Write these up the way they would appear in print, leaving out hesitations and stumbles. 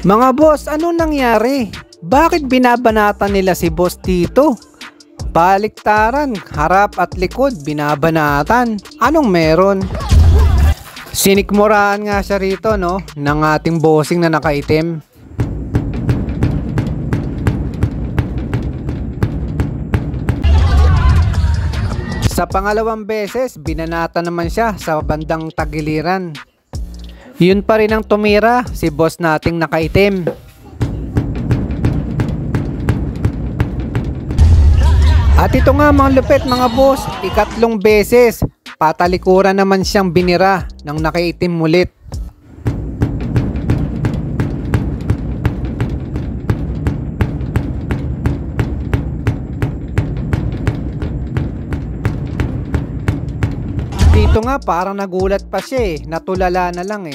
Mga boss, anong nangyari? Bakit binabanatan nila si boss dito? Baliktaran, harap at likod, binabanatan. Anong meron? Sinikmuraan nga siya rito, no? Ng ating bossing na nakaitim. Sa pangalawang beses, binanata naman siya sa bandang tagiliran. Yun pa rin ang tumira, si boss nating nakaitim. At ito nga mga lupit mga boss, ikatlong beses, patalikuran naman siyang binira ng nakaitim ulit. Dito nga parang nagulat pa siya natulala na lang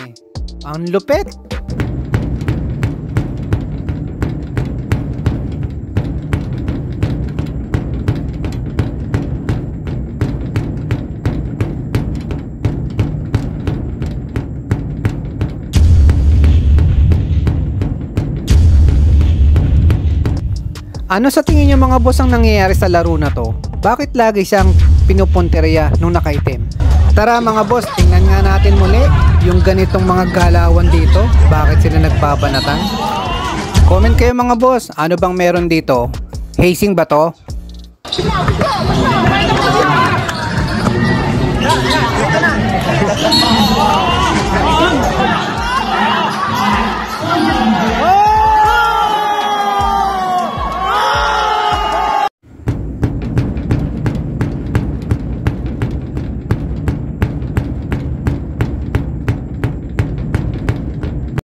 Ang lupit! Ano sa tingin niyo mga boss ang nangyayari sa laro na to? Bakit lagi siyang pinupunteriya nung nakaitim? Tara mga boss, tingnan nga natin muli yung ganitong mga galawan dito. Bakit sila nagbabanatan? Comment kayo mga boss, ano bang meron dito? Hazing ba to?